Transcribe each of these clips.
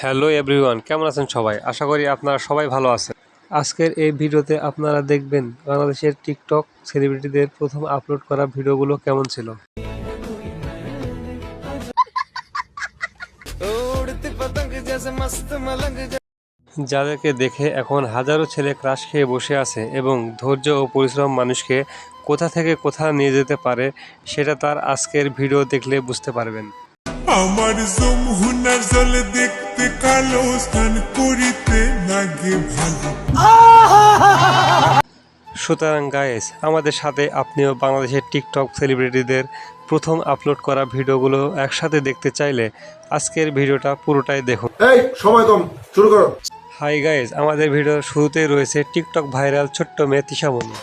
Hello everyone, কেমন আছেন সবাই? আশা করি আপনারা সবাই ভালো আছেন। আজকের এই ভিডিওতে আপনারা দেখবেন বাংলাদেশের টিকটক সেলিব্রিটিদের প্রথম আপলোড করা ভিডিওগুলো কেমন ছিল। যাদেরকে দেখে এখন হাজারো ছেলে ক্রাশ খেয়ে বসে আছে এবং ধৈর্য ও পরিশ্রম মানুষকে কোথা থেকে কোথা নিয়ে যেতে পারে সেটা তার আজকের ভিডিও দেখলে বুঝতে পারবেন। আমার যমুনার জলে দেখতে কালো, স্নান করিতে লাগে ভালো। সুতরাং গাইস, আমাদের সাথে আপনিও বাংলাদেশের টিকটক সেলিব্রিটিদের প্রথম আপলোড করা ভিডিওগুলো একসাথে দেখতে চাইলে আজকের ভিডিওটা পুরোটাই দেখুন। এই সময় কম, শুরু করো। হাই গাইস, আমাদের ভিডিওর শুরুতেই রয়েছে টিকটক ভাইরাল ছোট্ট মেয়ে তিশামণি।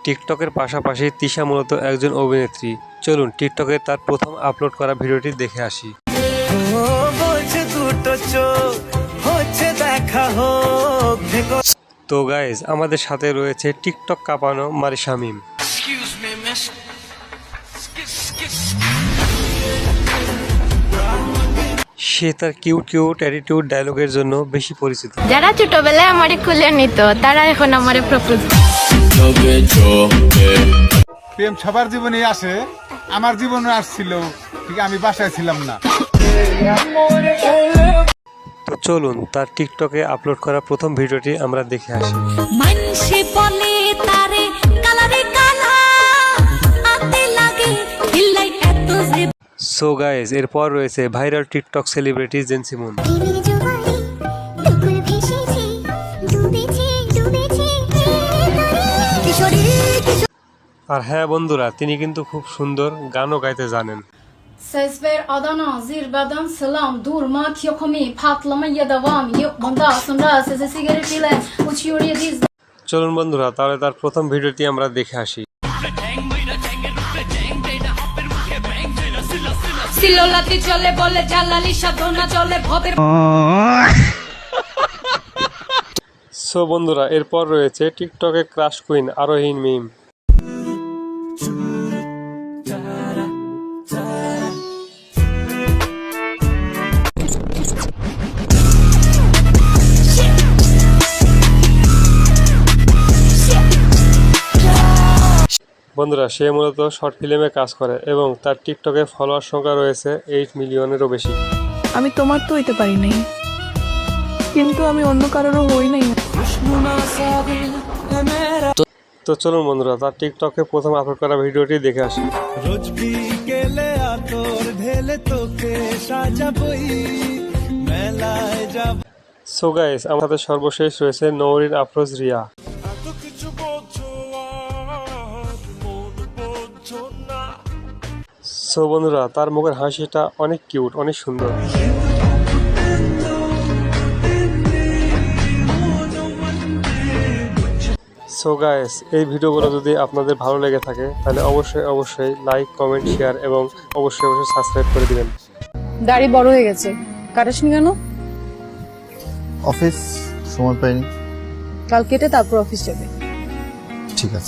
টিকটকের পাশাপাশি তিশা মূলত একজন অভিনেত্রী। চলুন টিকটকে তার প্রথম আপলোড করা ভিডিওটি দেখে আসি। তো গাইজ, আমাদের সাথে রয়েছে টিকটক কাঁপানো মারিশা মিম। সে তার কিউট কিউট অ্যাটিটিউড ডায়লগের জন্য বেশি পরিচিত। যারা ছোটবেলায় আমারে খুলে নিত তারা এখন আমারে প্রপোজ। প্রেম সবার জীবনে আসে, আমার জীবনে আসছিল, ঠিক আমি বাসায় ছিলাম না। তো চলুন তার টিকটকে আপলোড করা প্রথম ভিডিওটি আমরা দেখে আসি। মানসে বলে তারে কালারে কালা আতে লাগে হিলাই এত যে। সো গাইজ, এরপর রয়েছে ভাইরাল টিকটক সেলিব্রিটি জেন্সি মুন। আর হ্যাঁ বন্ধুরা, তিনি কিন্তু খুব সুন্দর গানও গাইতে জানেন। Ses ver Adana, zirveden selam. Durma kiyokomi, patlamaya devam. Yok bundan sonra size sigara filan uçuyor ya diz. চলুন বন্ধুরা, তাহলে তার প্রথম ভিডিওটি আমরা দেখে আসি। সিলোলাতি চলে বলে জালালি সাধনা চলে ভবের। সো বন্ধুরা, এরপর রয়েছে টিকটকে ক্রাশ কুইন আরোহীন মিম। বন্ধুরা, সে মূলত শর্ট ফিল্মে কাজ করে এবং তার টিকটকে ফলোয়ার সংখ্যা রয়েছে 8 মিলিয়নেরও বেশি। আমি তোমার তো হইতে পারি নাই, কিন্তু আমি অন্য কারোরও হই নাই। তো চলুন বন্ধুরা, তার টিকটকে প্রথম আপলোড করা ভিডিওটি দেখে আসি। রোজ বিকেলে আতর ঢেলে তোকে সাজাবই, মেলায় যাব। সো গাইস, আমাদের সর্বশেষ রয়েছে নওরিন আফরোজ রিয়া। এত কিছু বলছো আর মন বলছো না। সো বন্ধুরা, তার মুখের হাসিটা অনেক কিউট, অনেক সুন্দর। সো গাইস, এই ভিডিওগুলো যদি আপনাদের ভালো লেগে থাকে তাহলে অবশ্যই লাইক, কমেন্ট, শেয়ার এবং অবশ্যই সাবস্ক্রাইব করে দিবেন। দাড়ি বড় হয়ে গেছে, কাটাসনি কেন? অফিস সময় পাইনি। কাল কেটে তারপর অফিস যাবে। ঠিক আছে।